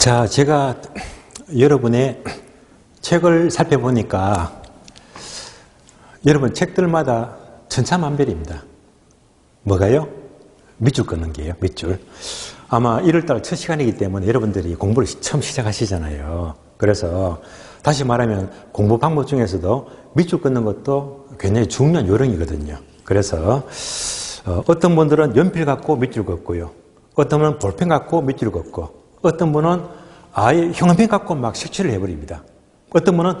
자, 제가 여러분의 책을 살펴보니까 여러분 책들마다 천차만별입니다. 뭐가요? 밑줄 긋는 게요, 밑줄. 아마 1월달 첫 시간이기 때문에 여러분들이 공부를 처음 시작하시잖아요. 그래서 다시 말하면 공부 방법 중에서도 밑줄 긋는 것도 굉장히 중요한 요령이거든요. 그래서 어떤 분들은 연필 갖고 밑줄 긋고요. 어떤 분은 볼펜 갖고 밑줄 긋고, 어떤 분은 아예 형광펜 갖고 막 색칠을 해버립니다. 어떤 분은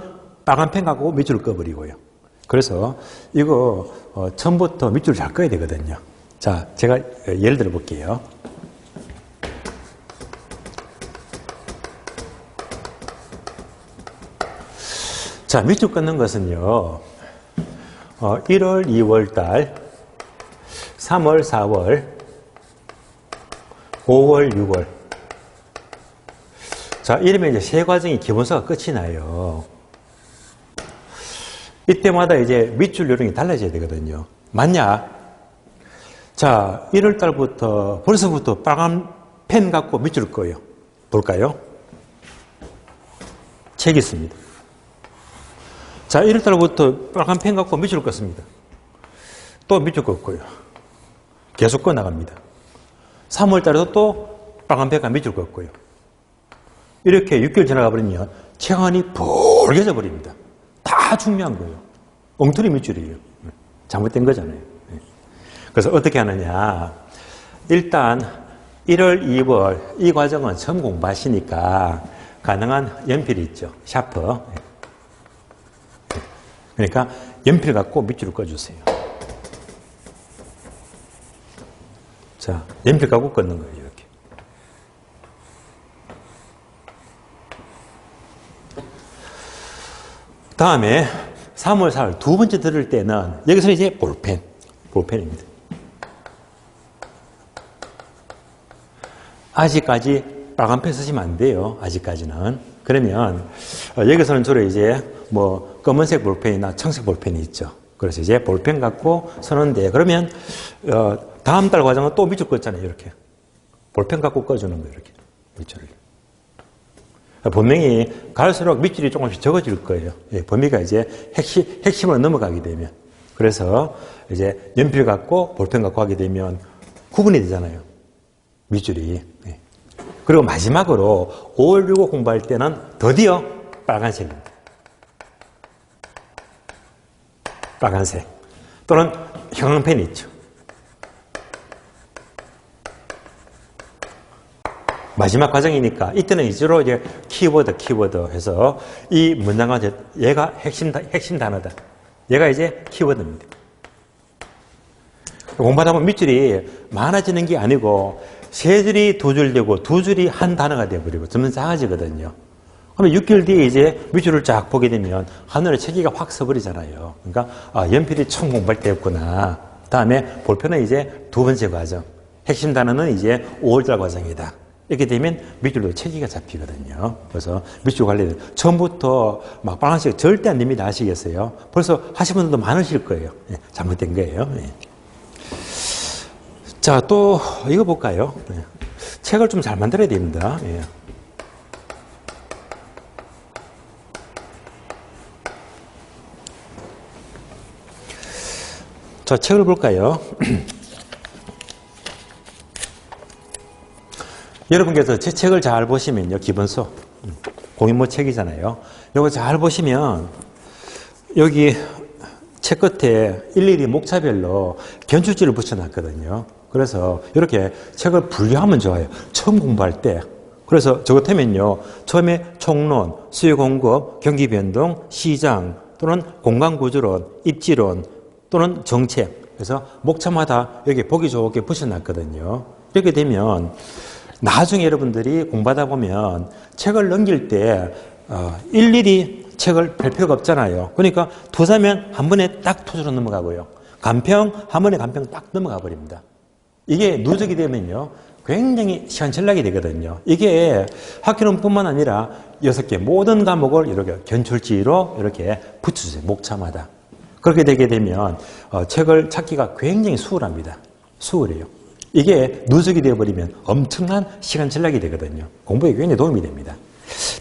빨간 펜 갖고 밑줄을 꺼버리고요. 그래서 이거 처음부터 밑줄을 잘 꺼야 되거든요. 자, 제가 예를 들어 볼게요. 자, 밑줄 긋는 것은요, 1월, 2월 달, 3월, 4월, 5월, 6월. 자, 이러면 이제 세 과정이 기본서가 끝이 나요. 이때마다 이제 밑줄 요령이 달라져야 되거든요. 맞냐? 자, 1월 달부터 벌써부터 빨간 펜 갖고 밑줄을 꺼요. 볼까요? 책이 있습니다. 자, 1월 달부터 빨간 펜 갖고 밑줄을 껐습니다. 또 밑줄 껐고요. 계속 꺼 나갑니다. 3월 달에도 또 빨간 펜과 밑줄 껐고요. 이렇게 6개월 지나가 버리면 책 안이 붉어져 버립니다. 다 중요한 거예요. 엉터리 밑줄이에요. 잘못된 거잖아요. 그래서 어떻게 하느냐. 일단 1월, 2월 이 과정은 처음 공부하시니까 가능한 연필이 있죠. 샤프. 그러니까 연필 갖고 밑줄을 꺼주세요. 자, 연필 갖고 꽂는 거예요. 이렇게. 다음에 3월, 4월 두 번째 들을 때는 여기서 이제 볼펜입니다. 아직까지 빨간 펜 쓰시면 안 돼요. 아직까지는. 그러면 여기서는 주로 이제 뭐 검은색 볼펜이나 청색 볼펜이 있죠. 그래서 이제 볼펜 갖고 서는데, 그러면 다음 달 과정은 또 밑줄 껐잖아요. 이렇게 볼펜 갖고 꺼주는 거예요. 이렇게 밑줄을. 분명히 갈수록 밑줄이 조금씩 적어질 거예요. 예, 범위가 이제 핵심으로 넘어가게 되면. 그래서 이제 연필 갖고 볼펜 갖고 하게 되면 구분이 되잖아요. 밑줄이. 예. 그리고 마지막으로 5월 6월 공부할 때는 드디어 빨간색입니다. 빨간색. 또는 형광펜이 있죠. 마지막 과정이니까 이때는 주로 이제 키워드 해서 이 문장과 얘가 핵심 단어다. 얘가 이제 키워드입니다. 공부하다 보면 밑줄이 많아지는 게 아니고 세 줄이 두 줄 되고 두 줄이 한 단어가 되어버리고 점점 작아지거든요. 그러면 6개월 뒤에 이제 밑줄을 쫙 보게 되면 하늘에 체기가 확 서버리잖아요. 그러니까 연필이 처음 공부할 때였구나. 다음에 볼펜은 이제 두 번째 과정. 핵심 단어는 이제 5월달 과정이다. 이렇게 되면 밑줄도 체기가 잡히거든요. 그래서 밑줄 관리는 처음부터 막 빨간색 절대 안 됩니다. 아시겠어요? 벌써 하신 분들도 많으실 거예요. 예, 잘못된 거예요. 예. 자, 또 이거 볼까요? 예. 책을 좀 잘 만들어야 됩니다. 예. 자, 책을 볼까요? 여러분께서 제 책을 잘 보시면요, 기본서 공인모 책이잖아요. 이거 잘 보시면 여기 책 끝에 일일이 목차별로 견출지를 붙여놨거든요. 그래서 이렇게 책을 분류하면 좋아요. 처음 공부할 때. 그래서 저 같으면요, 처음에 총론, 수요 공급, 경기 변동, 시장 또는 공간구조론, 입지론 또는 정책. 그래서 목차마다 여기 보기 좋게 붙여놨거든요. 이렇게 되면 나중에 여러분들이 공부하다 보면 책을 넘길 때 일일이 책을 펼 필요가 없잖아요. 그러니까 투사면 한 번에 딱 투수로 넘어가고요. 간평 한 번에 간평 딱 넘어가 버립니다. 이게 누적이 되면요, 굉장히 시간 절약이 되거든요. 이게 학교론뿐만 아니라 6개 모든 과목을 이렇게 견출지로 이렇게 붙여주세요. 목차마다. 그렇게 되게 되면 책을 찾기가 굉장히 수월합니다. 수월해요. 이게 누적이 되어버리면 엄청난 시간 전략이 되거든요. 공부에 굉장히 도움이 됩니다.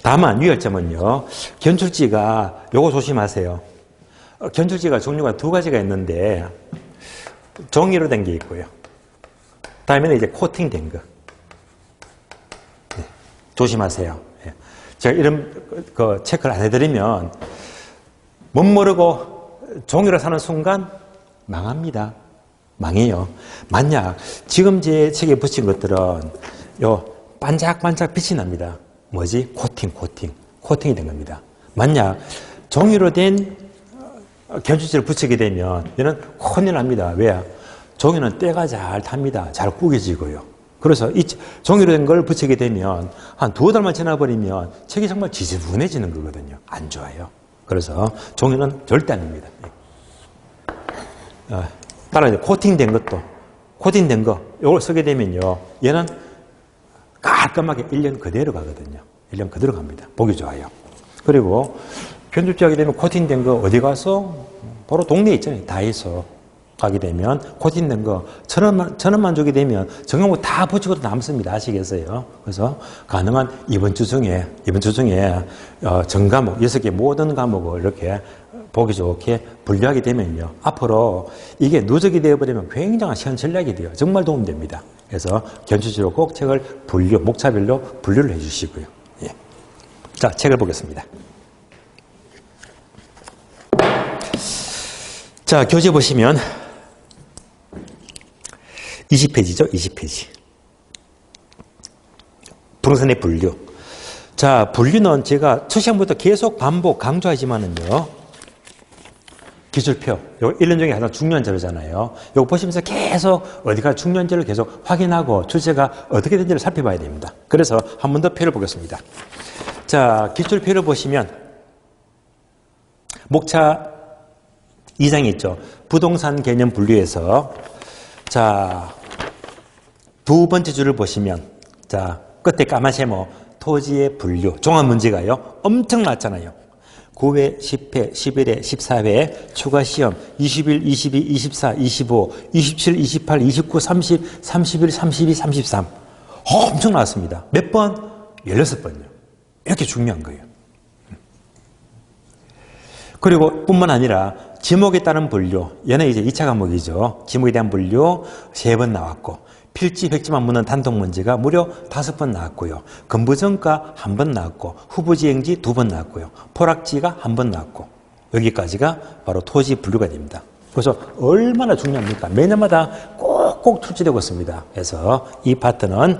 다만 유의점은요. 견출지가 요거 조심하세요. 견출지가 종류가 두 가지가 있는데 종이로 된 게 있고요. 다음에는 이제 코팅된 거. 네, 조심하세요. 네. 제가 이런 그 체크를 안 해드리면 못 모르고 종이로 사는 순간 망합니다. 망해요. 만약 지금 제 책에 붙인 것들은 요 반짝반짝 빛이 납니다. 뭐지? 코팅이 된 겁니다. 만약 종이로 된 견출지를 붙이게 되면 얘는 혼이 납니다. 왜? 종이는 때가 잘 탑니다. 잘 구겨지고요. 그래서 이 종이로 된 걸 붙이게 되면 한 두어 달만 지나버리면 책이 정말 지저분해지는 거거든요. 안 좋아요. 그래서 종이는 절대 아닙니다. 따라 이제 코팅된 거, 이걸 쓰게 되면요. 얘는 깔끔하게 1년 그대로 가거든요. 1년 그대로 갑니다. 보기 좋아요. 그리고 견출지 하게 되면 코팅된 거 어디 가서? 바로 동네에 있잖아요. 다해서 가게 되면 코팅된 거 천 원만 주게 되면 전과목 다 붙이고도 남습니다. 아시겠어요? 그래서 가능한 이번 주 중에 전과목 6개 모든 과목을 이렇게 보기 좋게 분류하게 되면요. 앞으로 이게 누적이 되어버리면 굉장한 시간 전략이 돼요. 정말 도움됩니다. 그래서 견출지로 꼭 책을 목차별로 분류를 해주시고요. 예. 자, 책을 보겠습니다. 자, 교재 보시면 20페이지죠. 20페이지. 분홍선의 분류. 자, 분류는 제가 첫 시간부터 계속 반복 강조하지만은요. 기출표. 이거 1년 중에 가장 중요한 자료잖아요. 이거 보시면서 계속 어디가 중요한지를 계속 확인하고 출제가 어떻게 되는지를 살펴봐야 됩니다. 그래서 한 번 더 표를 보겠습니다. 자, 기출표를 보시면 목차 2장이 있죠. 부동산 개념 분류에서 자, 두 번째 줄을 보시면 자, 끝에 까만 세모 토지의 분류 종합 문제가요. 엄청 많잖아요. 9회, 10회, 11회, 14회, 추가 시험 21, 22, 24, 25, 27, 28, 29, 30, 31, 32, 33 엄청 나왔습니다. 몇 번? 16번요. 이렇게 중요한 거예요. 그리고 뿐만 아니라 지목에 따른 분류, 얘는 이제 2차 과목이죠. 지목에 대한 분류 3번 나왔고 필지, 백지만 묻는 단독 문제가 무려 5번 나왔고요. 건부정가 1번 나왔고 후보지행지 2번 나왔고요. 포락지가 1번 나왔고 여기까지가 바로 토지 분류가 됩니다. 그래서 얼마나 중요합니까? 매년마다 꼭꼭 출제되고 있습니다. 그래서 이 파트는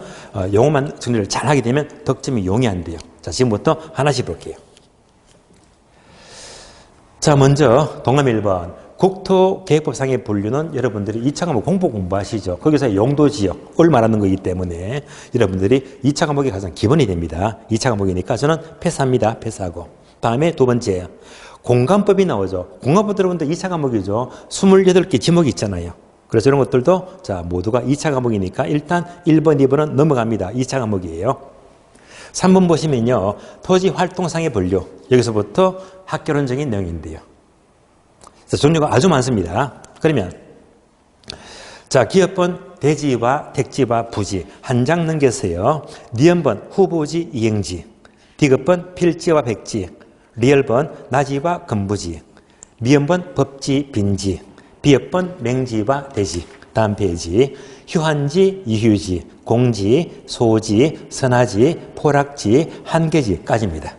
용어만 정리를 잘 하게 되면 덕점이 용이한데요. 자, 지금부터 하나씩 볼게요. 자, 먼저 동암 1번 국토계획법상의 분류는 여러분들이 2차 과목 공부하시죠. 거기서 용도지역을 말하는 거기 때문에 여러분들이 2차 과목이 가장 기본이 됩니다. 2차 과목이니까 저는 패스합니다. 패스하고. 다음에 두 번째 공간법이 나오죠. 공간법 여러분들 2차 과목이죠. 28개 지목이 있잖아요. 그래서 이런 것들도 자 모두가 2차 과목이니까 일단 1번, 2번은 넘어갑니다. 2차 과목이에요. 3번 보시면요. 토지활동상의 분류. 여기서부터 학교론적인 내용인데요. 종류가 아주 많습니다. 그러면 자 기업번 대지와 택지와 부지 한 장 넘겨서요. 니은번 후보지 이행지, 디귿번 필지와 백지, 리을번 나지와 건부지, 미음번 법지 빈지, 비읍번 맹지와 대지. 다음 페이지 휴한지, 이휴지, 공지, 소지, 선하지, 포락지, 한계지까지입니다.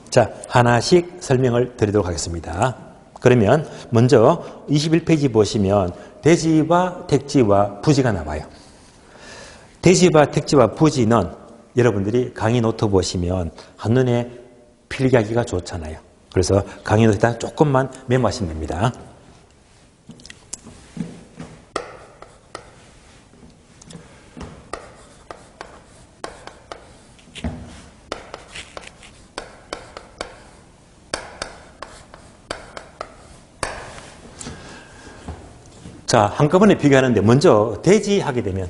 자, 하나씩 설명을 드리도록 하겠습니다. 그러면 먼저 21페이지 보시면 대지와 택지와 부지가 나와요. 대지와 택지와 부지는 여러분들이 강의 노트 보시면 한눈에 필기하기가 좋잖아요. 그래서 강의 노트에다 조금만 메모하시면 됩니다. 자, 한꺼번에 비교하는데 먼저 대지 하게 되면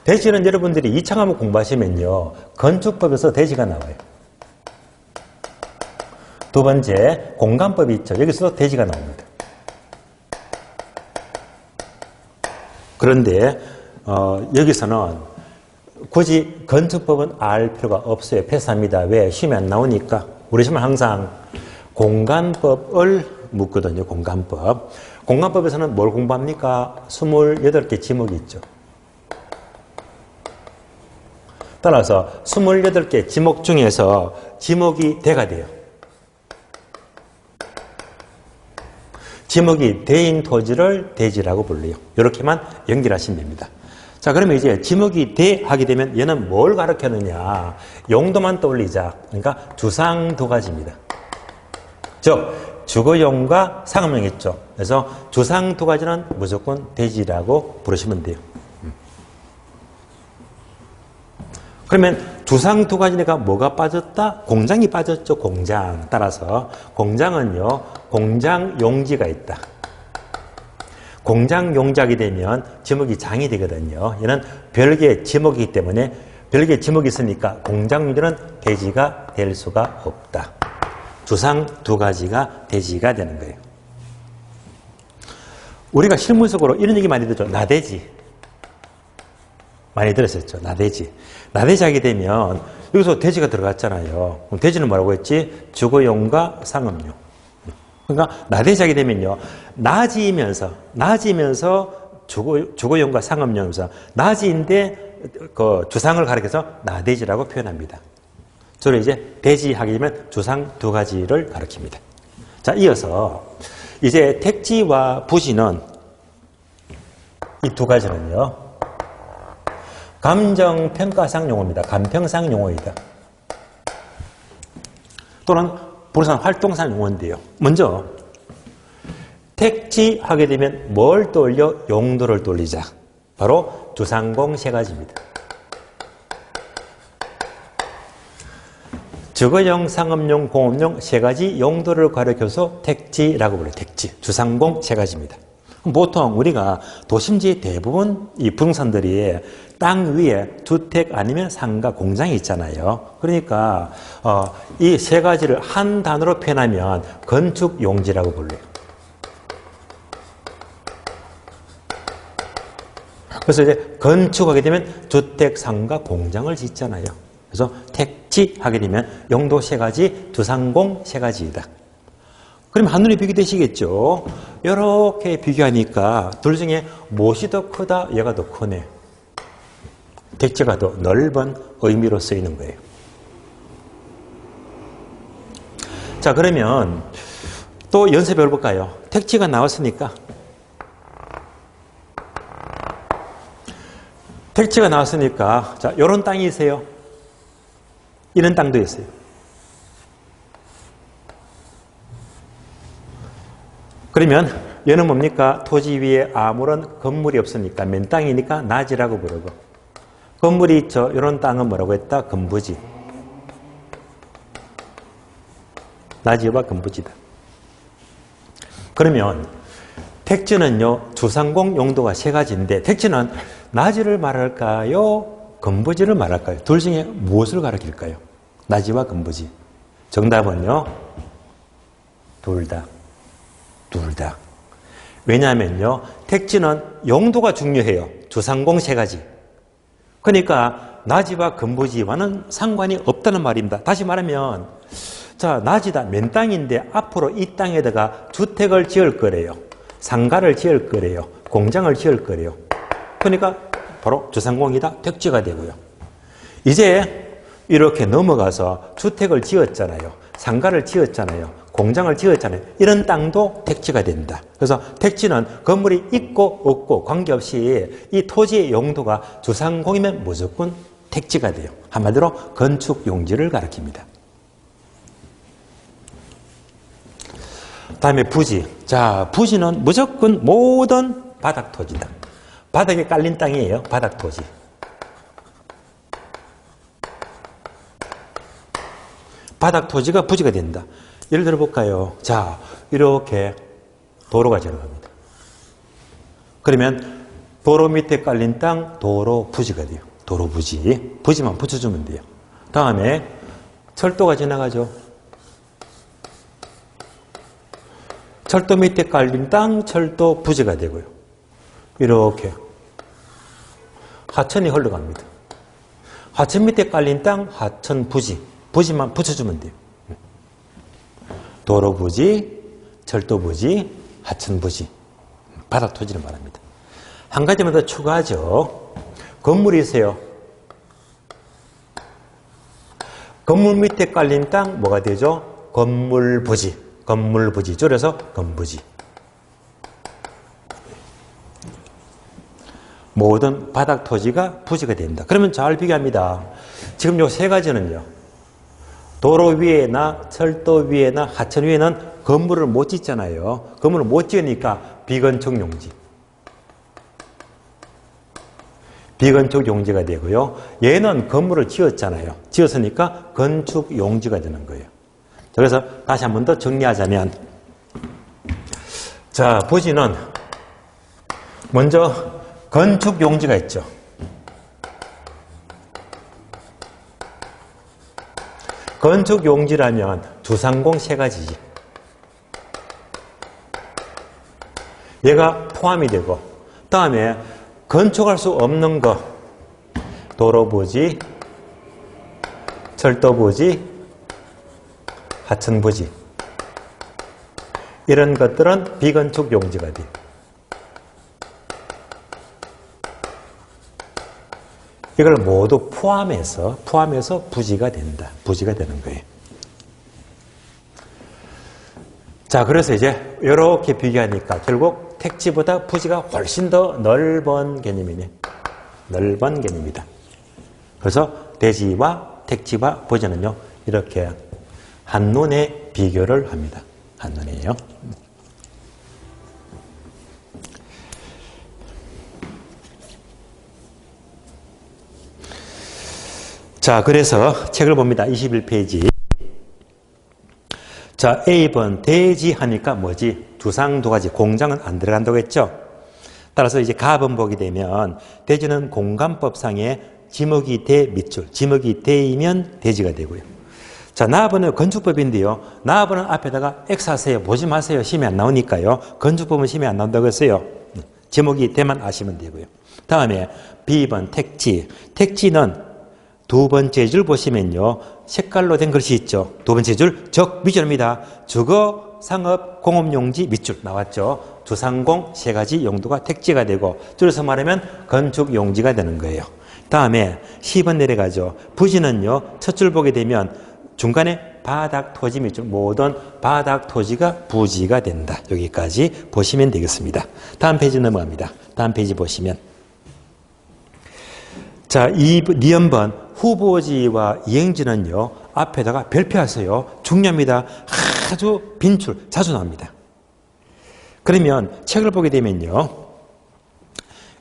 대지는 여러분들이 2차 과목 공부하시면요. 건축법에서 대지가 나와요. 두 번째 공간법이 있죠. 여기서도 대지가 나옵니다. 그런데 여기서는 굳이 건축법은 알 필요가 없어요. 패스합니다. 왜? 시험에 안 나오니까. 우리 시험은 항상 공간법을 묻거든요. 공간법. 공간법에서는 뭘 공부합니까? 28개 지목이 있죠. 따라서 28개 지목 중에서 지목이 대가 돼요. 지목이 대인 토지를 대지라고 불러요. 이렇게만 연결하시면 됩니다. 자, 그러면 이제 지목이 대 하게 되면 얘는 뭘 가르치느냐? 용도만 떠올리자. 그러니까 주상 두 가지입니다. 즉, 주거용과 상업용 있죠. 그래서 주상 두 가지는 무조건 대지라고 부르시면 돼요. 그러면 주상 두 가지니까 뭐가 빠졌다? 공장이 빠졌죠. 공장. 따라서 공장은요, 공장 용지가 있다. 공장 용지하게 되면 지목이 장이 되거든요. 얘는 별개의 지목이기 때문에 별개의 지목이 있으니까 공장 용지는 대지가 될 수가 없다. 주상 두 가지가 대지가 되는 거예요. 우리가 실무 속으로 이런 얘기 많이 듣죠. 나대지. 많이 들었었죠. 나대지. 나대지 하게 되면 여기서 대지가 들어갔잖아요. 그럼 대지는 뭐라고 했지? 주거용과 상업용. 그러니까 나대지 하게 되면요. 낮이면서 주거용과 상업용에서 낮이인데 그 주상을 가리켜서 나대지라고 표현합니다. 주로 이제 대지하게 되면 주상 두 가지를 가리킵니다. 자, 이어서 이제 택지와 부지는 이 두 가지는요. 감정평가상 용어입니다. 감평상 용어이다. 또는 부르산 활동상 용어인데요. 먼저 택지하게 되면 뭘 떠올려? 용도를 떠올리자. 바로 주상공 세 가지입니다. 주거용, 상업용, 공업용 세 가지 용도를 가리켜서 택지라고 불러요. 택지, 주상공 세 가지입니다. 보통 우리가 도심지의 대부분 이 부동산들이 땅 위에 주택 아니면 상가, 공장이 있잖아요. 그러니까 이 세 가지를 한 단어로 표현하면 건축용지라고 불러요. 그래서 이제 건축하게 되면 주택, 상가, 공장을 짓잖아요. 그래서 택지하게 되면 용도 세 가지, 주상공 세 가지이다. 그럼 한눈에 비교되시겠죠? 이렇게 비교하니까 둘 중에 무엇이 더 크다? 얘가 더 크네. 택지가 더 넓은 의미로 쓰이는 거예요. 자, 그러면 또 연습해 볼까요? 택지가 나왔으니까. 택지가 나왔으니까, 자, 요런 땅이 있어요. 이런 땅도 있어요. 그러면 얘는 뭡니까? 토지 위에 아무런 건물이 없으니까 맨 땅이니까 낮이라고 부르고, 건물이 있죠. 이런 땅은 뭐라고 했다? 건부지. 낮이와 건부지다. 그러면 택지는요, 주상공 용도가 세 가지인데 택지는 낮이를 말할까요? 건부지를 말할까요? 둘 중에 무엇을 가리킬까요? 낮이와 건부지. 정답은요, 둘 다. 둘 다. 왜냐하면요, 택지는 용도가 중요해요. 주상공 세 가지. 그러니까 낮이와 건부지와는 상관이 없다는 말입니다. 다시 말하면, 자, 낮이다. 맨 땅인데 앞으로 이 땅에다가 주택을 지을 거래요. 상가를 지을 거래요. 공장을 지을 거래요. 그러니까 바로 주상공이다. 택지가 되고요. 이제 이렇게 넘어가서 주택을 지었잖아요. 상가를 지었잖아요. 공장을 지었잖아요. 이런 땅도 택지가 된다. 그래서 택지는 건물이 있고 없고 관계없이 이 토지의 용도가 주상공이면 무조건 택지가 돼요. 한마디로 건축 용지를 가리킵니다. 다음에 부지. 자, 부지는 무조건 모든 바닥 토지다. 바닥에 깔린 땅이에요. 바닥 토지. 바닥 토지가 부지가 된다. 예를 들어 볼까요? 자, 이렇게 도로가 지나갑니다. 그러면 도로 밑에 깔린 땅, 도로 부지가 돼요. 도로 부지. 부지만 붙여주면 돼요. 다음에 철도가 지나가죠. 철도 밑에 깔린 땅, 철도 부지가 되고요. 이렇게 하천이 흘러갑니다. 하천 밑에 깔린 땅, 하천 부지. 부지만 붙여주면 돼요. 도로 부지, 철도 부지, 하천 부지. 바닥 토지를 말합니다. 한 가지만 더 추가하죠. 건물이 있어요. 건물 밑에 깔린 땅, 뭐가 되죠? 건물 부지. 건물 부지. 줄여서 건부지. 모든 바닥 토지가 부지가 됩니다. 그러면 잘 비교합니다. 지금 요 세 가지는요. 도로 위에나 철도 위에나 하천 위에는 건물을 못 짓잖아요. 건물을 못 지으니까 비건축 용지. 비건축 용지가 되고요. 얘는 건물을 지었잖아요. 지었으니까 건축 용지가 되는 거예요. 그래서 다시 한 번 더 정리하자면, 자, 부지는 먼저 건축 용지가 있죠. 건축 용지라면 주상공 세 가지지. 얘가 포함이 되고, 다음에 건축할 수 없는 거, 도로 부지, 철도 부지, 하천 부지, 이런 것들은 비건축 용지가 돼요. 이걸 모두 포함해서 부지가 된다. 부지가 되는 거예요. 자, 그래서 이제 이렇게 비교하니까 결국 택지보다 부지가 훨씬 더 넓은 개념이네. 넓은 개념이다. 그래서 대지와 택지와 부지는요, 이렇게 한눈에 비교를 합니다. 한눈에요. 자, 그래서 책을 봅니다. 21페이지. 자, A번 대지 하니까 뭐지? 주상 두 가지. 공장은 안 들어간다고 했죠? 따라서 이제 가번 보게 되면 대지는 공간법상의 지목이 대 밑줄. 지목이 대이면 대지가 되고요. 자, 나번은 건축법인데요. 나번은 앞에다가 X 하세요. 보지 마세요. 심이 안 나오니까요. 건축법은 심이 안 나온다고 했어요. 지목이 대만 아시면 되고요. 다음에 B번 택지. 택지는 두 번째 줄 보시면요. 색깔로 된 글씨 있죠. 두 번째 줄 적미줄입니다. 주거, 상업, 공업용지 밑줄 나왔죠. 주상공 세 가지 용도가 택지가 되고 줄여서 말하면 건축용지가 되는 거예요. 다음에 10번 내려가죠. 부지는요. 첫 줄 보게 되면 중간에 바닥 토지 밑줄 모든 바닥 토지가 부지가 된다. 여기까지 보시면 되겠습니다. 다음 페이지 넘어갑니다. 다음 페이지 보시면 자, 2번번 후보지와 이행지는요. 앞에다가 별표하세요. 중요합니다. 아주 빈줄 자주 나옵니다. 그러면 책을 보게 되면요.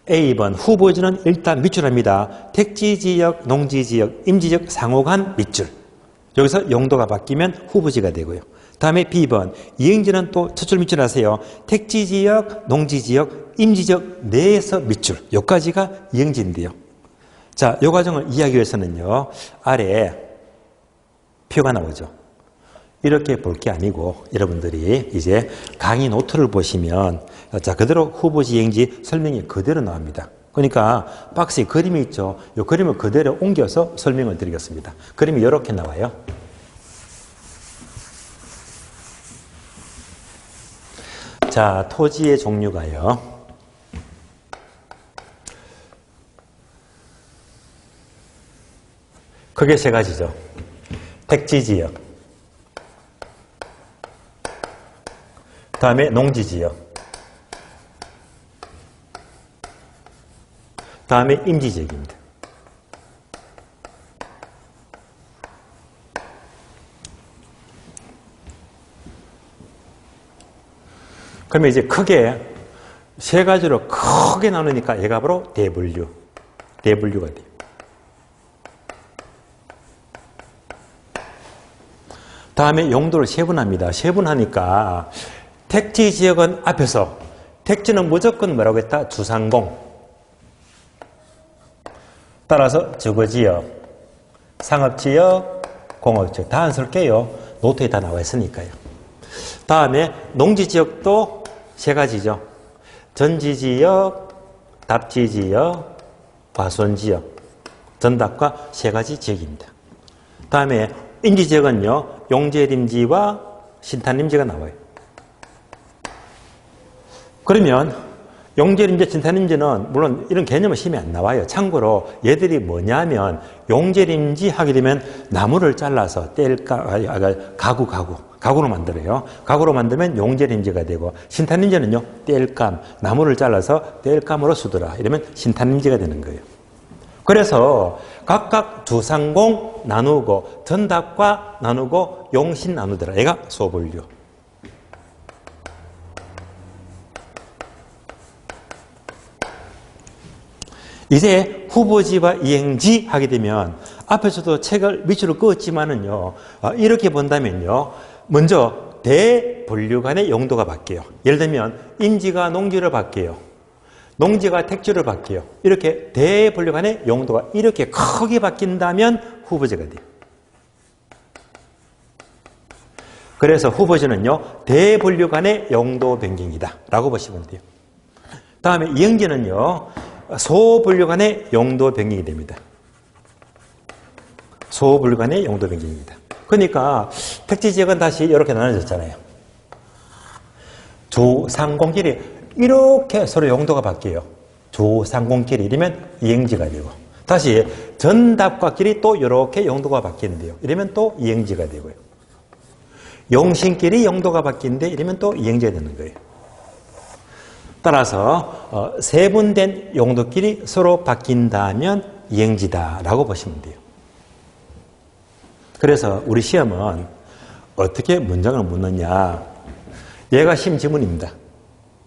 A번 후보지는 일단 밑줄합니다. 택지지역, 농지지역, 임지지역 상호간 밑줄. 여기서 용도가 바뀌면 후보지가 되고요. 다음에 B번 이행지는 또 첫 줄 밑줄 하세요. 택지지역, 농지지역, 임지지역 내에서 밑줄. 여기까지가 이행지인데요. 자, 이 과정을 이해하기 위해서는요, 아래에 표가 나오죠. 이렇게 볼 게 아니고, 여러분들이 이제 강의 노트를 보시면, 자, 그대로 후보지, 이행지 설명이 그대로 나옵니다. 그러니까 박스에 그림이 있죠. 이 그림을 그대로 옮겨서 설명을 드리겠습니다. 그림이 이렇게 나와요. 자, 토지의 종류가요. 크게 세 가지죠. 택지지역, 다음에 농지지역, 다음에 임지지역입니다. 그러면 이제 크게 세 가지로 크게 나누니까 얘가 바로 대분류가 돼요. 다음에 용도를 세분합니다. 세분하니까 택지지역은 앞에서 택지는 무조건 뭐라고 했다? 주상공. 따라서 주거지역, 상업지역, 공업지역 다 안 쓸게요. 노트에 다 나와 있으니까요. 다음에 농지지역도 세 가지죠. 전지지역, 답지지역, 과수원지역, 전답과 세 가지 지역입니다. 다음에 인지지역은요, 용제림지와 신탄림지가 나와요. 그러면 용제림지, 신탄림지는 물론 이런 개념은 시험에 안 나와요. 참고로 얘들이 뭐냐면 용제림지 하게 되면 나무를 잘라서 가구로 만들어요. 가구로 만들면 용제림지가 되고, 신탄림지는요, 땔감, 나무를 잘라서 땔감으로 쓰더라. 이러면 신탄림지가 되는 거예요. 그래서 각각 주상공 나누고 전답과 나누고 용신 나누더라. 얘가 소분류. 이제 후보지와 이행지 하게 되면 앞에서도 책을 밑으로 그었지만은요, 이렇게 본다면요, 먼저 대분류 간의 용도가 바뀌어요. 예를 들면 인지가 농지로 바뀌어요. 농지가 택지로 바뀌어요. 이렇게 대분류 간의 용도가 이렇게 크게 바뀐다면 후보지가 돼요. 그래서 후보지는요, 대분류 간의 용도 변경이다 라고 보시면 돼요. 다음에 이행지는요, 소분류 간의 용도 변경이 됩니다. 소분류 간의 용도 변경입니다. 그러니까 택지지역은 다시 이렇게 나눠졌잖아요. 주상공길이 이렇게 서로 용도가 바뀌어요. 주상공길이 이러면 이행지가 되고, 다시 전답과 길이 또 이렇게 용도가 바뀌는데요. 이러면 또 이행지가 되고요. 용신길이 용도가 바뀌는데 이러면 또 이행지가 되는 거예요. 따라서 세분된 용도끼리 서로 바뀐다면 이행지다라고 보시면 돼요. 그래서 우리 시험은 어떻게 문장을 묻느냐. 얘가 시험 지문입니다.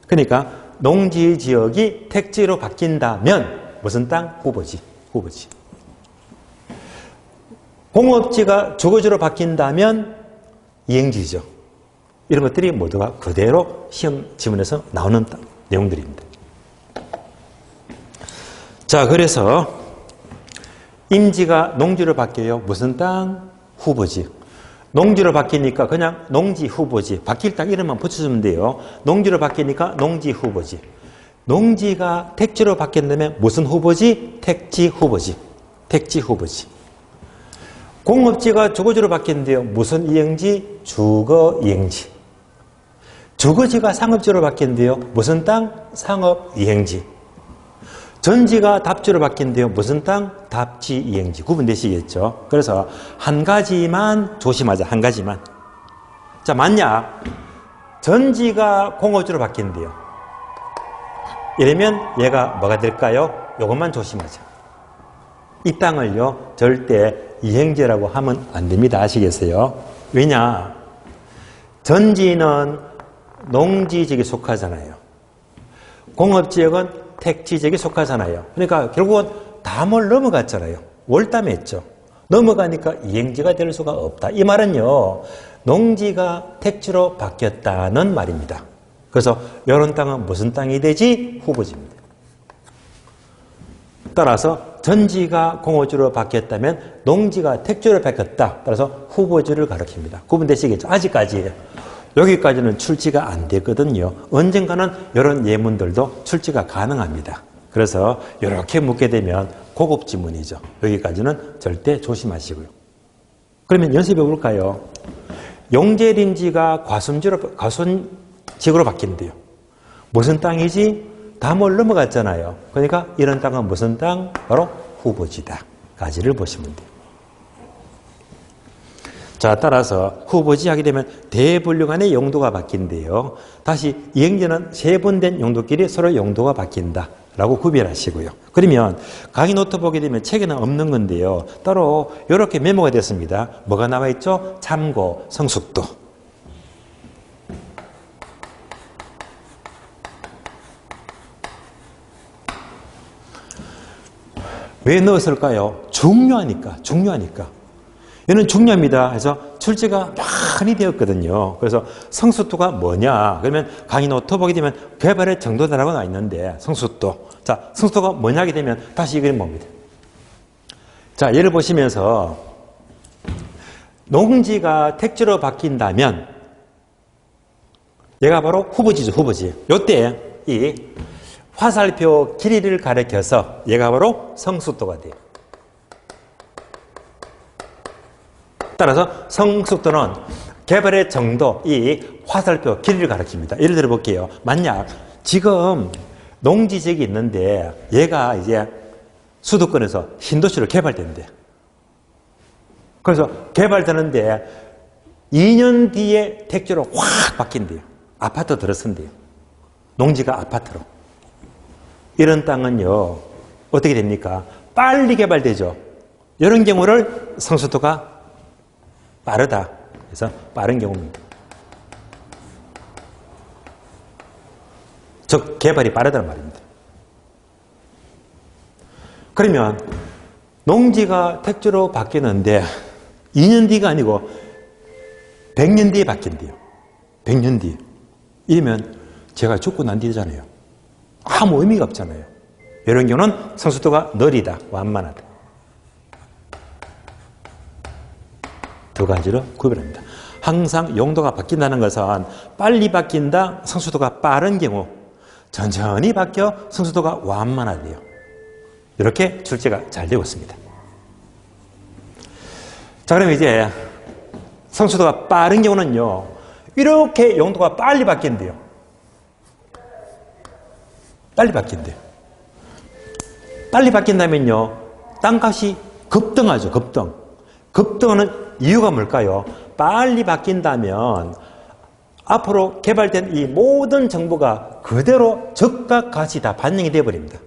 그러니까 농지지역이 택지로 바뀐다면 무슨 땅? 후보지. 후보지. 공업지가 주거지로 바뀐다면 이행지죠. 이런 것들이 모두가 그대로 시험 지문에서 나오는 내용들입니다. 자, 그래서 임지가 농지로 바뀌어요. 무슨 땅? 후보지. 농지로 바뀌니까 그냥 농지 후보지. 바뀔 땅 이름만 붙여주면 돼요. 농지로 바뀌니까 농지 후보지. 농지가 택지로 바뀐다면 무슨 후보지? 택지 후보지. 택지 후보지. 공업지가 주거지로 바뀌는데요. 무슨 이행지? 주거 이행지. 주거지가 상업지로 바뀌는데요. 무슨 땅? 상업 이행지. 전지가 답지로 바뀐대요. 무슨 땅? 답지 이행지. 구분되시겠죠? 그래서 한 가지만 조심하자. 한 가지만. 자, 만약 전지가 공업지로 바뀐대요. 이러면 얘가 뭐가 될까요? 이것만 조심하자. 이 땅을요, 절대 이행지라고 하면 안 됩니다. 아시겠어요? 왜냐? 전지는 농지지역에 속하잖아요. 공업지역은 택지지역에 속하잖아요. 그러니까 결국은 담을 넘어갔잖아요. 월담했죠. 넘어가니까 이행지가 될 수가 없다. 이 말은요, 농지가 택지로 바뀌었다는 말입니다. 그래서 이런 땅은 무슨 땅이 되지? 후보지입니다. 따라서 전지가 공업지로 바뀌었다면 농지가 택지로 바뀌었다. 따라서 후보지를 가리킵니다. 구분되시겠죠? 아직까지 여기까지는 출제가 안 되거든요. 언젠가는 이런 예문들도 출제가 가능합니다. 그래서 이렇게 묻게 되면 고급 지문이죠. 여기까지는 절대 조심하시고요. 그러면 연습해 볼까요? 용제림지가 과수원지역으로 바뀐대요. 무슨 땅이지? 담을 넘어갔잖아요. 그러니까 이런 땅은 무슨 땅? 바로 후보지다. 까지를 보시면 돼요. 자, 따라서 후보지 하게 되면 대분류 간의 용도가 바뀐대요. 다시 이행지는 세분된 용도끼리 서로 용도가 바뀐다 라고 구별하시고요. 그러면 강의 노트 보게 되면 책에는 없는 건데요. 따로 이렇게 메모가 됐습니다. 뭐가 나와 있죠? 참고, 성숙도. 왜 넣었을까요? 중요하니까. 얘는 중요합니다. 해서 출제가 많이 되었거든요. 그래서 성숙도가 뭐냐? 그러면 강의 노트 보게 되면 개발의 정도다라고 나와 있는데, 성숙도. 자, 성숙도가 뭐냐 하게 되면 다시 이게 뭡니다. 자, 예를 보시면서 농지가 택지로 바뀐다면 얘가 바로 후보지죠, 후보지. 요때 이 화살표 길이를 가리켜서 얘가 바로 성숙도가 돼요. 따라서 성숙도는 개발의 정도, 이 화살표 길이를 가리킵니다. 예를 들어 볼게요. 만약 지금 농지지역이 있는데 얘가 이제 수도권에서 신도시로 개발된대. 그래서 개발되는데 2년 뒤에 택지로 확 바뀐대요. 아파트 들어선대요. 농지가 아파트로. 이런 땅은요, 어떻게 됩니까? 빨리 개발되죠. 이런 경우를 성숙도가 빠르다. 그래서 빠른 경우입니다. 즉, 개발이 빠르다는 말입니다. 그러면 농지가 택지로 바뀌는데 2년 뒤가 아니고 100년 뒤에 바뀐대요. 100년 뒤. 이러면 제가 죽고 난 뒤잖아요. 아무 의미가 없잖아요. 이런 경우는 성숙도가 느리다, 완만하다. 두 가지로 구별합니다. 항상 용도가 바뀐다는 것은 빨리 바뀐다, 성숙도가 빠른 경우, 천천히 바뀌어 성숙도가 완만하대요. 이렇게 출제가 잘 되고 있습니다. 자, 그럼 이제 성숙도가 빠른 경우는요, 이렇게 용도가 빨리 바뀐대요. 빨리 바뀐대요. 빨리 바뀐다면요, 땅값이 급등하죠, 급등. 급등하는 이유가 뭘까요? 빨리 바뀐다면 앞으로 개발된 이 모든 정보가 그대로 즉각같이 다 반영이 되어버립니다.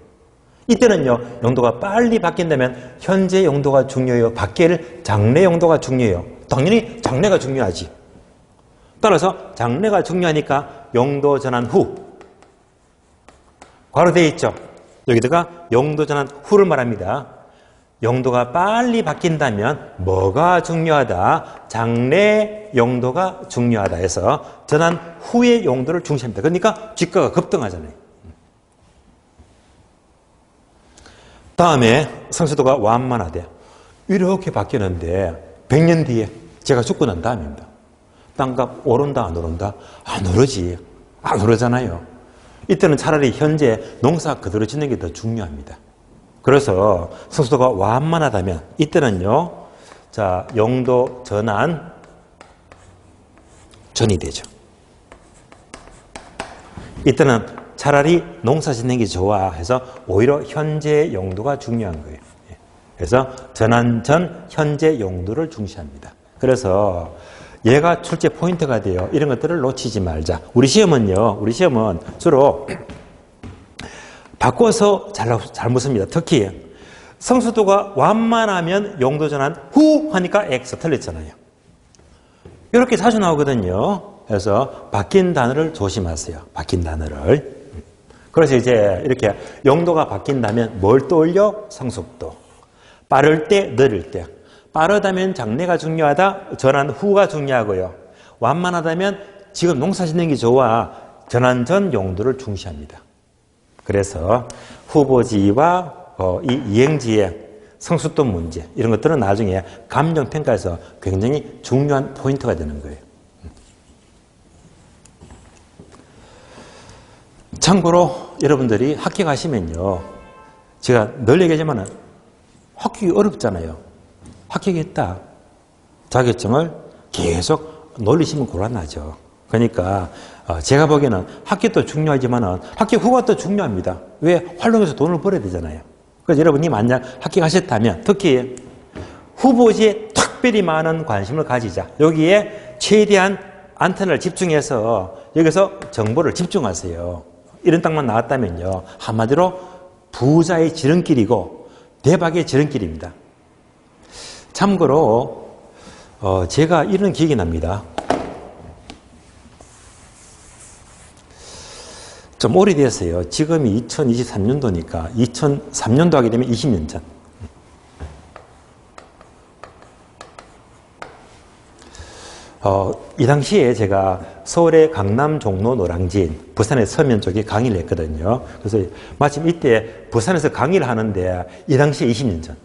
이때는요, 용도가 빨리 바뀐다면 현재 용도가 중요해요? 바뀔 장래 용도가 중요해요? 당연히 장래가 중요하지. 따라서 장래가 중요하니까 용도 전환 후. 괄호되어 있죠? 여기다가 용도 전환 후를 말합니다. 용도가 빨리 바뀐다면 뭐가 중요하다? 장래 용도가 중요하다 해서 전환 후의 용도를 중시합니다. 그러니까 주가가 급등하잖아요. 다음에 성숙도가 완만하대. 이렇게 바뀌는데 100년 뒤에 제가 죽고 난 다음입니다. 땅값 오른다 안 오른다? 안 오르지. 안 오르잖아요. 이때는 차라리 현재 농사 그대로 짓는 게 더 중요합니다. 그래서 성숙도가 완만하다면 이때는요, 자, 용도 전환 전이 되죠. 이때는 차라리 농사 짓는 게 좋아 해서 오히려 현재 용도가 중요한 거예요. 그래서 전환 전 현재 용도를 중시합니다. 그래서 얘가 출제 포인트가 돼요. 이런 것들을 놓치지 말자. 우리 시험은 주로 바꿔서 잘 묻습니다. 특히 성숙도가 완만하면 용도 전환 후 하니까 X 틀렸잖아요. 이렇게 자주 나오거든요. 그래서 바뀐 단어를 조심하세요. 바뀐 단어를. 그래서 이제 이렇게 용도가 바뀐다면 뭘 떠올려? 성숙도. 빠를 때, 느릴 때. 빠르다면 장래가 중요하다. 전환 후가 중요하고요. 완만하다면 지금 농사 짓는 게 좋아. 전환 전 용도를 중시합니다. 그래서 후보지와 이 이행지의 성숙도 문제 이런 것들은 나중에 감정평가에서 굉장히 중요한 포인트가 되는 거예요. 참고로 여러분들이 학교 가시면요, 제가 늘 얘기하지만 합격이 어렵잖아요. 합격했다. 자격증을 계속 놀리시면 곤란하죠. 그러니까 제가 보기에는 합격도 중요하지만 합격 후가 또 중요합니다. 왜? 활동해서 돈을 벌어야 되잖아요. 그래서 여러분이 만약 합격하셨다면 특히 후보지에 특별히 많은 관심을 가지자. 여기에 최대한 안테나를 집중해서 여기서 정보를 집중하세요. 이런 땅만 나왔다면요, 한마디로 부자의 지름길이고 대박의 지름길입니다. 참고로 제가 이런 기억이 납니다. 좀 오래됐어요. 지금이 2023년도니까 2003년도 하게 되면 20년 전. 이 당시에 제가 서울의 강남 종로 노량진, 부산의 서면 쪽에 강의를 했거든요. 그래서 마침 이때 부산에서 강의를 하는데 이 당시에 20년 전.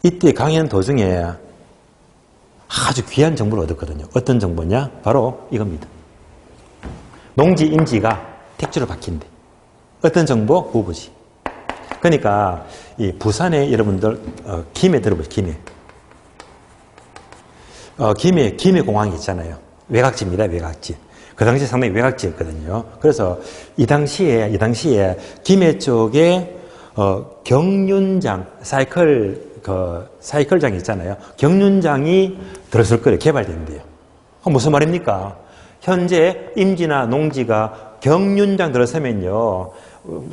이때 강의하는 도중에 아주 귀한 정보를 얻었거든요. 어떤 정보냐? 바로 이겁니다. 농지 임지가 택지로 바뀐대. 어떤 정보? 후보지. 그러니까 이 부산에 여러분들 김해 들어보세요. 김해 공항이 있잖아요. 외곽지입니다. 외곽지. 그 당시에 상당히 외곽지였거든요. 그래서 이 당시에 김해 쪽에 경륜장 사이클장이 있잖아요. 경륜장이 들었을 거예요. 개발된대요. 무슨 말입니까? 현재 임지나 농지가 경륜장 들어서면요,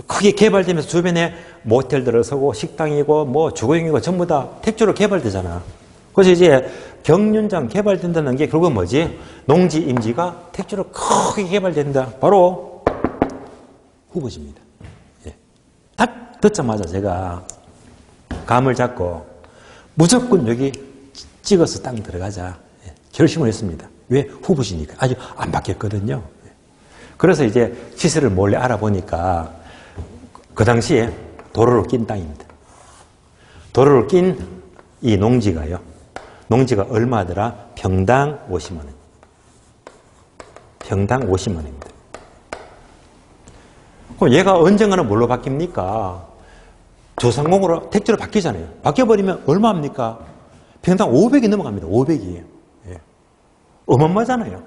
크게 개발되면서 주변에 모텔 들어서고 식당이고 뭐 주거용이고 전부 다 택지로 개발되잖아. 그래서 이제 경륜장 개발된다는 게 결국은 뭐지? 농지 임지가 택지로 크게 개발된다. 바로 후보지입니다. 예. 딱 듣자마자 제가 감을 잡고 무조건 여기 찍어서 땅 들어가자. 예. 결심을 했습니다. 왜? 후보지니까. 아직 안 바뀌었거든요. 예. 그래서 이제 시세를 몰래 알아보니까 그 당시에 도로를 낀 땅입니다. 도로를 낀 이 농지가요. 농지가 얼마더라? 평당 50만 원. 평당 50만 원입니다. 그럼 얘가 언젠가는 뭘로 바뀝니까? 조상공으로 택지로 바뀌잖아요. 바뀌어버리면 얼마입니까? 평당 500이 넘어갑니다. 500이. 예. 어마어마하잖아요.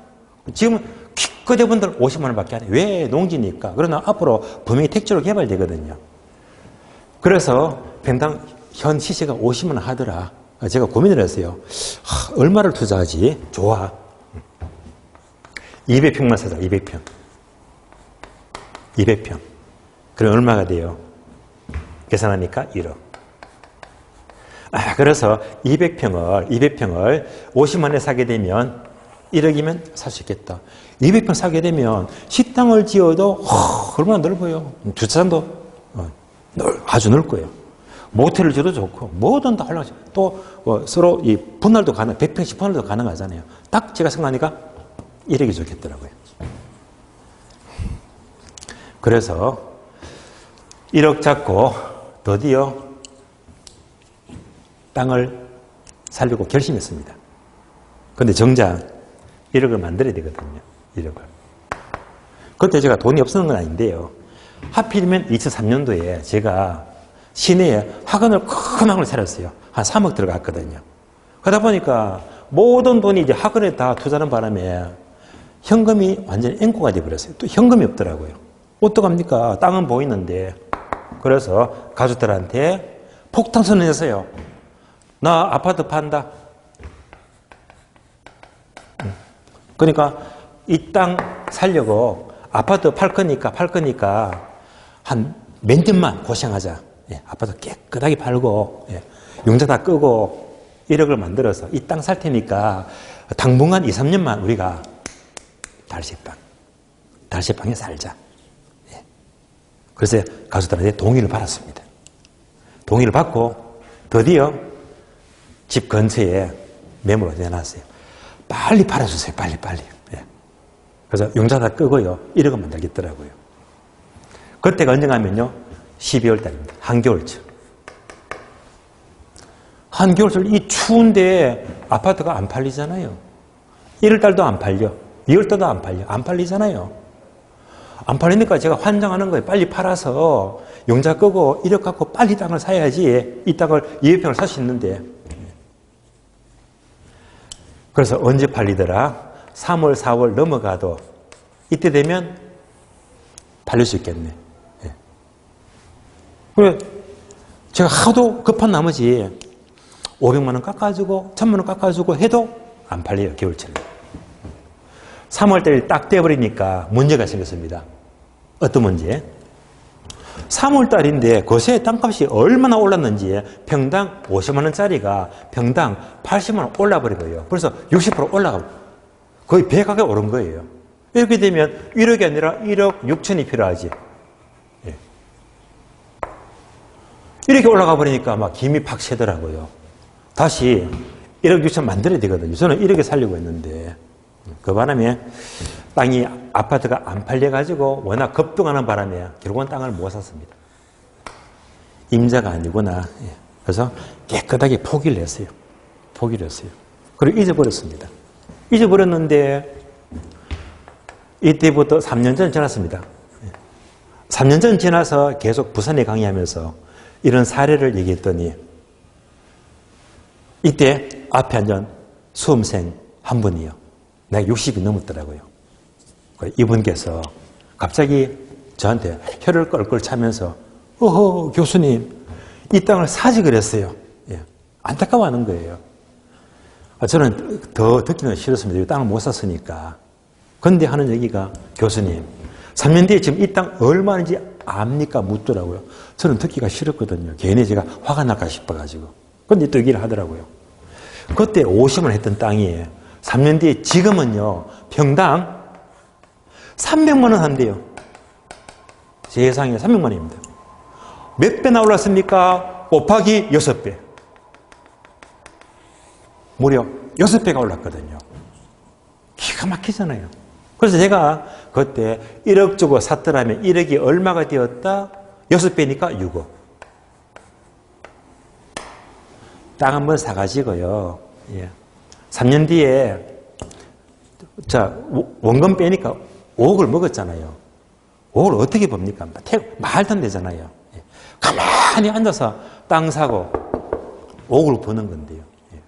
지금은 기껏해 분들 50만 원밖에 안 해요. 왜? 농지니까. 그러나 앞으로 분명히 택지로 개발되거든요. 그래서 평당 현 시세가 50만 원 하더라. 제가 고민을 했어요. 얼마를 투자하지? 좋아. 200평만 사자. 200평. 200평. 그럼 얼마가 돼요? 계산하니까 1억. 그래서 200평을 50만 원에 사게 되면 1억이면 살 수 있겠다. 200평 사게 되면 식당을 지어도 얼마나 넓어요. 주차장도 아주 넓고요. 모텔을 지어도 좋고 뭐든 다 헐렁하죠. 또 서로 이 분할도 가능, 100평씩 분할도 가능하잖아요. 딱 제가 생각하니까 1억이 좋겠더라고요. 그래서 1억 잡고 드디어 땅을 살려고 결심했습니다. 그런데 정작 1억을 만들어야 되거든요. 1억을. 그때 제가 돈이 없었는 건 아닌데요. 하필이면 2003년도에 제가 시내에 학원을 큰 학원을 차렸어요. 한 3억 들어갔거든요. 그러다 보니까 모든 돈이 이제 학원에 다 투자하는 바람에 현금이 완전히 앵꼬가 돼버렸어요. 또 현금이 없더라고요. 어떡합니까? 땅은 보이는데. 그래서 가족들한테 폭탄 선언했어요. 나 아파트 판다. 그러니까 이 땅 살려고 아파트 팔 거니까 한 몇 년만 고생하자. 예, 아파트 깨끗하게 팔고 융자 다 끄고 1억을 만들어서 이 땅 살 테니까 당분간 2, 3년만 우리가 달새방에 살자. 예. 그래서 가족들한테 동의를 받았습니다. 동의를 받고 드디어 집 근처에 매물을 내놨어요. 빨리 팔아주세요. 빨리. 예. 그래서 융자 다 끄고요. 1억은 만들겠더라고요. 그때가 언젠가면요. 12월 달입니다. 한겨울쯤. 한겨울쯤 이 추운데 아파트가 안 팔리잖아요. 1월 달도 안 팔려. 2월 달도 안 팔려. 안 팔리잖아요. 안 팔리니까 제가 환장하는 거예요. 빨리 팔아서 용자 끄고 1억 갖고 빨리 땅을 사야지 이 땅을 200평을 살 수 있는데. 그래서 언제 팔리더라? 3월, 4월 넘어가도 이때 되면 팔릴 수 있겠네. 그래, 제가 하도 급한 나머지 500만 원 깎아주고 1000만 원 깎아주고 해도 안 팔려요. 겨울철에. 3월달에 딱 떼버리니까 문제가 생겼습니다. 어떤 문제? 3월달인데 거세 땅값이 얼마나 올랐는지 평당 50만 원짜리가 평당 80만 원 올라버린 거예요. 그래서 60% 올라가고 거의 배 가격이 오른 거예요. 이렇게 되면 1억이 아니라 1억 6천이 필요하지. 이렇게 올라가 버리니까 막 김이 팍 새더라고요. 다시 1억 6천 만들어야 되거든요. 저는 1억에 살려고 했는데 그 바람에 땅이 아파트가 안 팔려가지고 워낙 급등하는 바람에 결국은 땅을 못 샀습니다. 임자가 아니구나. 그래서 깨끗하게 포기를 했어요. 그리고 잊어버렸습니다. 잊어버렸는데 이때부터 3년 전 지났습니다. 3년 전 지나서 계속 부산에 강의하면서 이런 사례를 얘기했더니 이때 앞에 앉은 수험생 한 분이요. 내가 60이 넘었더라고요. 이분께서 갑자기 저한테 혀를 껄껄 차면서 어허 교수님 이 땅을 사지 그랬어요. 예. 안타까워하는 거예요. 저는 더 듣기는 싫었습니다. 이 땅을 못 샀으니까. 그런데 하는 얘기가 교수님 3년 뒤에 지금 이 땅 얼마인지 압니까? 묻더라고요. 저는 듣기가 싫었거든요. 괜히 제가 화가 날까 싶어가지고. 그런데 또 얘기를 하더라고요. 그때 50원 했던 땅이에요. 3년 뒤에 지금은요. 평당 300만 원 한대요. 세상에 300만 원입니다. 몇 배나 올랐습니까? 곱하기 6배. 무려 6배가 올랐거든요. 기가 막히잖아요. 그래서 제가 그때 1억 주고 샀더라면 1억이 얼마가 되었다? 6배니까 6억. 땅 한번 사가지고요. 예. 3년 뒤에 자 원금 빼니까 5억을 먹었잖아요. 5억을 어떻게 봅니까? 말도 안 되잖아요. 예. 가만히 앉아서 땅 사고 5억을 버는 건데요. 예.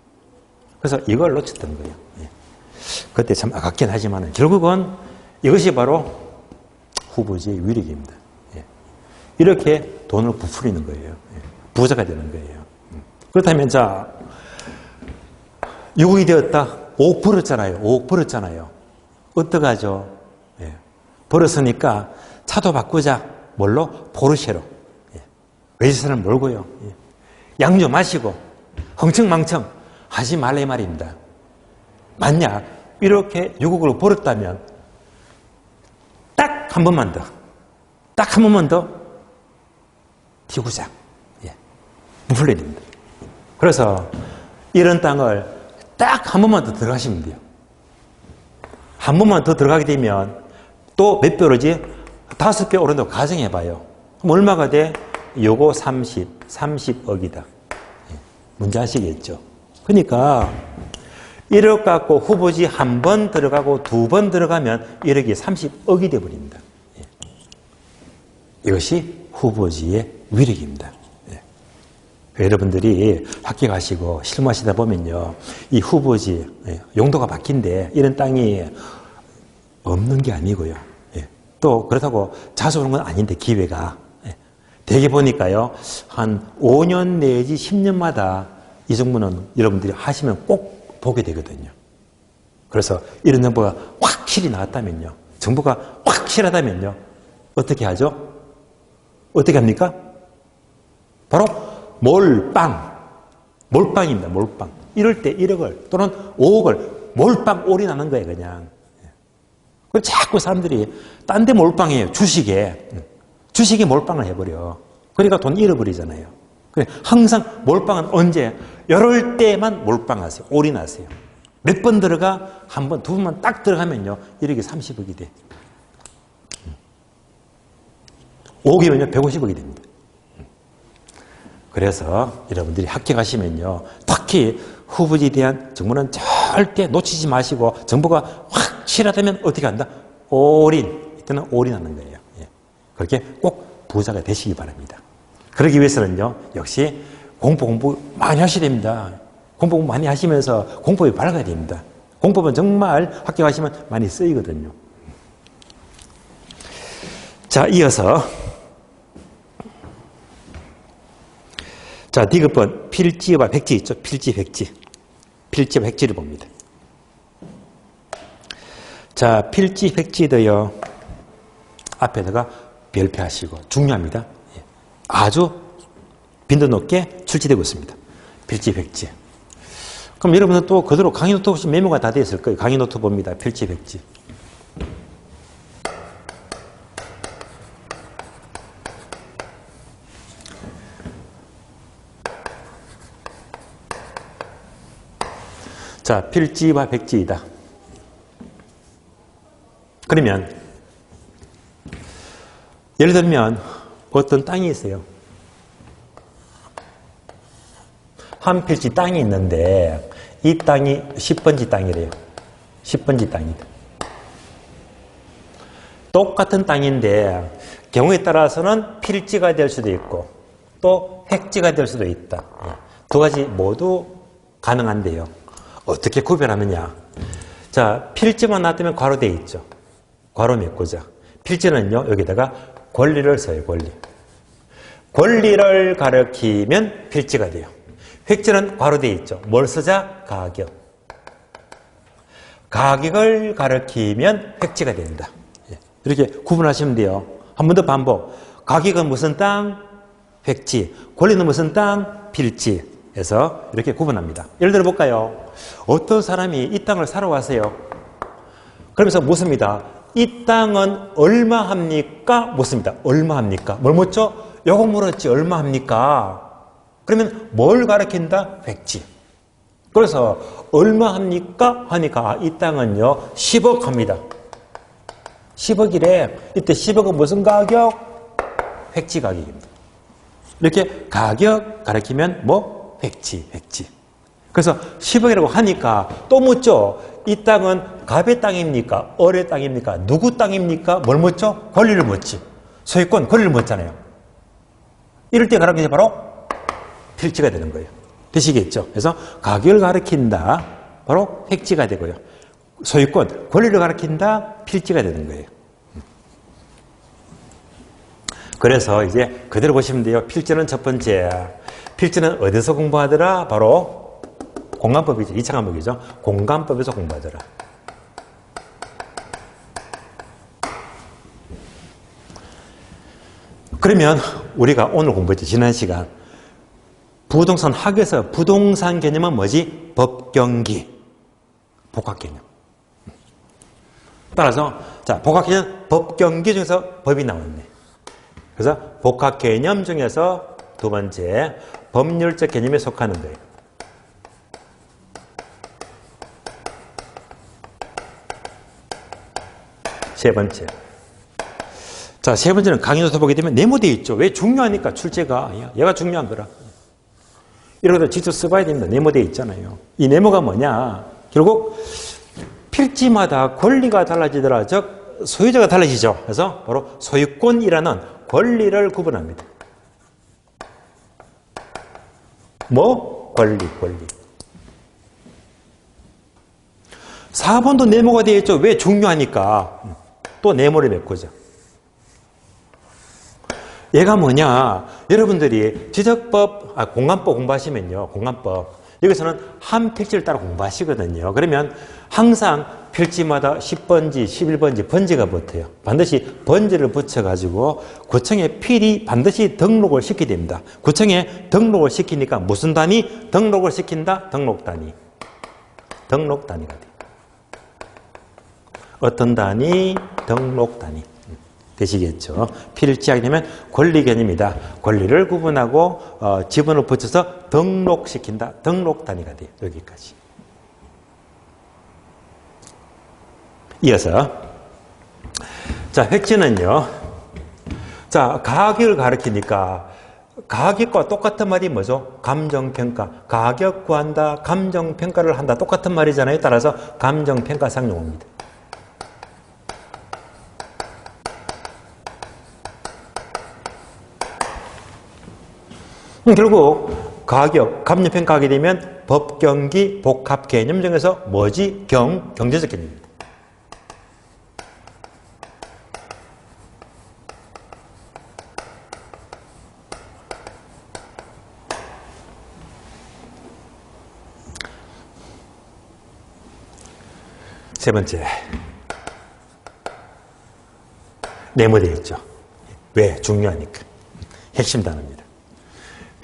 그래서 이걸 놓쳤던 거예요. 예. 그때 참 아깝긴 하지만 결국은 이것이 바로 후보지의 위력입니다. 예. 이렇게 돈을 부풀리는 거예요. 예. 부자가 되는 거예요. 그렇다면 자 6억이 되었다. 5억 벌었잖아요. 5억 벌었잖아요. 어떡하죠? 예. 벌었으니까 차도 바꾸자. 뭘로? 포르쉐로. 예. 외제차는 몰고요. 예. 양 좀 마시고 흥청망청 하지 말라 이 말입니다. 만약 이렇게 6억을 벌었다면 딱 한 번만 더. 딱 한 번만 더 튀구자. 예. 부풀려야 됩니다. 그래서 이런 땅을 딱 한 번만 더 들어가시면 돼요. 한 번만 더 들어가게 되면 또 몇 배 오르지? 5배 오른다고 가정해봐요. 그럼 얼마가 돼? 요거 30억이다. 문제 아시겠죠? 그러니까 1억 갖고 후보지 한 번 들어가고 2번 들어가면 1억이 30억이 되어버립니다. 이것이 후보지의 위력입니다. 여러분들이 학교 가시고 실무하시다 보면요. 이 후보지, 용도가 바뀐데 이런 땅이 없는 게 아니고요. 또 그렇다고 자주 오는 건 아닌데 기회가. 대개 보니까요. 한 5년 내지 10년마다 이 정도는 여러분들이 하시면 꼭 보게 되거든요. 그래서 이런 정보가 확실히 나왔다면요. 정보가 확실하다면요. 어떻게 하죠? 어떻게 합니까? 바로 몰빵입니다. 몰빵. 이럴 때 1억을 또는 5억을 몰빵 올인하는 거예요. 그냥. 그래서 자꾸 사람들이 딴 데 몰빵해요. 주식에 몰빵을 해버려. 그러니까 돈 잃어버리잖아요. 항상 몰빵은 언제? 이럴 때만 몰빵하세요. 올인하세요. 몇 번 들어가? 한 번, 2번만 딱 들어가면요. 1억이 30억이 돼. 5억이면요. 150억이 됩니다. 그래서 여러분들이 학교 가시면요. 특히 후보지에 대한 정보는 절대 놓치지 마시고 정보가 확실하다면 어떻게 한다? 올인. 이때는 올인하는 거예요. 그렇게 꼭 부자가 되시기 바랍니다. 그러기 위해서는요. 역시 공부 많이 하셔야 됩니다. 공부 많이 하시면서 공법이 밝아야 됩니다. 공법은 정말 학교 가시면 많이 쓰이거든요. 자, 이어서 자, 디귿번 필지와 백지 있죠? 필지, 백지. 필지와 백지를 봅니다. 자, 필지, 백지도요. 앞에다가 별표하시고 중요합니다. 아주 빈도 높게 출제되고 있습니다. 필지, 백지. 그럼 여러분은 또 그대로 강의 노트 혹시 메모가 다 되어 있을 거예요. 강의 노트 봅니다. 필지, 백지. 자, 필지와 백지이다. 그러면 예를 들면 어떤 땅이 있어요. 한 필지 땅이 있는데 이 땅이 10번지 땅이래요. 10번지 땅이다. 똑같은 땅인데 경우에 따라서는 필지가 될 수도 있고 또 획지가 될 수도 있다. 두 가지 모두 가능한데요. 어떻게 구별하느냐? 자, 필지만 놔두면 괄호 되어 있죠. 괄호 메꾸자. 필지는요, 여기다가 권리를 써요, 권리. 권리를 가리키면 필지가 돼요. 획지는 괄호 되어 있죠. 뭘 쓰자? 가격. 가격을 가리키면 획지가 된다. 이렇게 구분하시면 돼요. 한 번 더 반복. 가격은 무슨 땅? 획지. 권리는 무슨 땅? 필지. 해서 이렇게 구분합니다. 예를 들어 볼까요? 어떤 사람이 이 땅을 사러 왔어요. 그러면서 묻습니다. 이 땅은 얼마 합니까? 묻습니다. 얼마 합니까? 뭘 묻죠? 요거 물었지. 얼마 합니까? 그러면 뭘 가리킨다? 획지. 그래서 얼마 합니까? 하니까 이 땅은요 10억 합니다. 10억이래. 이때 10억은 무슨 가격? 획지 가격입니다. 이렇게 가격 가리키면 뭐? 획지. 그래서 10억이라고 하니까 또 묻죠. 이 땅은 갑의 땅입니까? 을의 땅입니까? 누구 땅입니까? 뭘 묻죠? 권리를 묻지. 소유권, 권리를 묻잖아요. 이럴 때 가리키는 게 바로 필지가 되는 거예요. 되시겠죠? 그래서 가격을 가리킨다. 바로 획지가 되고요. 소유권, 권리를 가리킨다. 필지가 되는 거예요. 그래서 이제 그대로 보시면 돼요. 필지는 첫 번째. 필지는 어디서 공부하더라? 바로 공간법이죠. 2차 과목이죠. 공간법에서 공부하더라. 그러면 우리가 오늘 공부했죠. 지난 시간. 부동산 학에서 부동산 개념은 뭐지? 법경기. 복합 개념. 따라서 자, 복합 개념 법경기 중에서 법이 나왔네. 그래서 복합 개념 중에서 두 번째 법률적 개념에 속하는 거예요. 세 번째. 자, 세 번째는 강의노트 보게 되면 네모되어 있죠. 왜 중요하니까 출제가. 얘가 중요한 거라. 이런 것들 직접 써봐야 됩니다. 네모되어 있잖아요. 이 네모가 뭐냐. 결국 필지마다 권리가 달라지더라. 즉 소유자가 달라지죠. 그래서 바로 소유권이라는 권리를 구분합니다. 뭐? 권리. 4번도 네모가 되어 있죠. 왜? 중요하니까. 또 네모를 메꾸죠. 얘가 뭐냐? 여러분들이 지적법, 공간법 공부하시면요. 공간법. 여기서는 한 필지를 따라 공부하시거든요. 그러면 항상 필지마다 10번지, 11번지 번지가 붙어요. 반드시 번지를 붙여가지고 구청에 필히 반드시 등록을 시켜야 됩니다. 구청에 등록을 시키니까 무슨 단위? 등록을 시킨다? 등록 단위. 등록 단위가 돼요. 어떤 단위? 등록 단위. 되시겠죠? 필지하게 되면 권리 개념이다. 권리를 구분하고 지분을 붙여서 등록시킨다. 등록 단위가 돼요. 여기까지. 이어서 자, 획지는요. 자, 가격을 가리키니까 가격과 똑같은 말이 뭐죠? 감정평가. 가격 구한다. 감정평가를 한다. 똑같은 말이잖아요. 따라서 감정평가상 용어입니다. 결국 가격, 감정평가하게 되면 법경기, 복합 개념 중에서 뭐지? 경제적 개념입니다. 세 번째, 네모되어 있죠. 왜? 중요하니까. 핵심 단어입니다.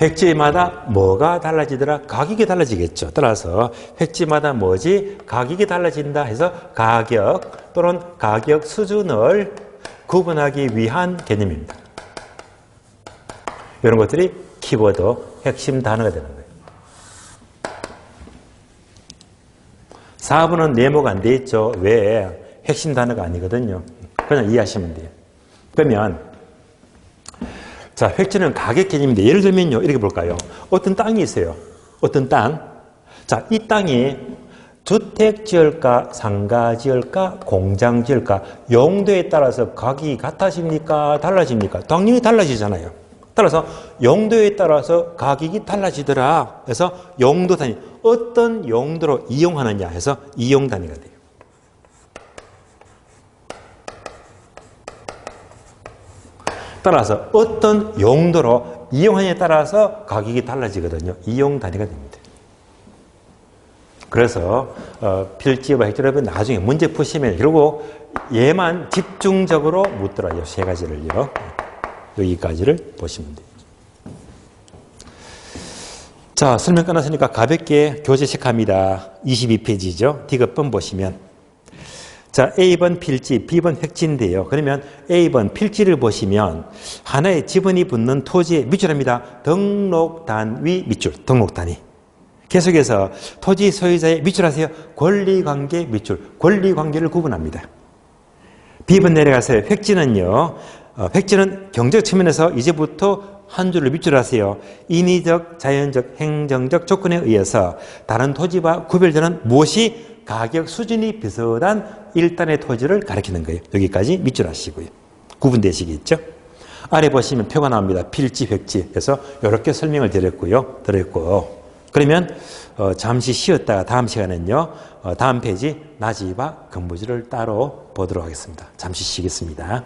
획지마다 뭐가 달라지더라? 가격이 달라지겠죠. 따라서 획지마다 뭐지? 가격이 달라진다 해서 가격 또는 가격 수준을 구분하기 위한 개념입니다. 이런 것들이 키워드 핵심 단어가 되는 거예요. 4번은 네모가 안 돼 있죠. 왜? 핵심 단어가 아니거든요. 그냥 이해하시면 돼요. 그러면 자, 획지는 가격 개념인데 예를 들면요. 이렇게 볼까요? 어떤 땅이 있어요. 어떤 땅. 자, 이 땅이 주택 지을까, 상가 지을까, 공장 지을까, 용도에 따라서 가격이 같아집니까, 달라집니까? 당연히 달라지잖아요. 따라서 용도에 따라서 가격이 달라지더라. 그래서 용도 단위, 어떤 용도로 이용하느냐 해서 이용 단위가 돼요. 따라서 어떤 용도로 이용하느냐에 따라서 가격이 달라지거든요. 이용 단위가 됩니다. 그래서 필지와 핵조립은 나중에 문제 푸시면 결국 얘만 집중적으로 묻더라고요. 세 가지를요. 여기까지를 보시면 돼요. 자, 설명 끝났으니까 가볍게 교재 체크합니다. 22페이지죠. 디귿번 보시면. 자, A번 필지, B번 획지인데요. 그러면 A번 필지를 보시면 하나의 지번이 붙는 토지의 밑줄입니다. 등록단위 밑줄, 등록단위. 계속해서 토지 소유자의 밑줄하세요. 권리관계 밑줄, 권리관계를 구분합니다. B번 내려가세요. 획지는요. 획지는 경제적 측면에서 이제부터 한 줄로 밑줄하세요. 인위적, 자연적, 행정적 조건에 의해서 다른 토지와 구별되는 무엇이 가격 수준이 비슷한 일단의 토지를 가리키는 거예요. 여기까지 밑줄하시고요. 구분되시겠죠? 아래 보시면 표가 나옵니다. 필지, 획지. 그래서 이렇게 설명을 드렸고요. 그러면 잠시 쉬었다가 다음 시간에는요. 다음 페이지 나지바 근무지를 따로 보도록 하겠습니다. 잠시 쉬겠습니다.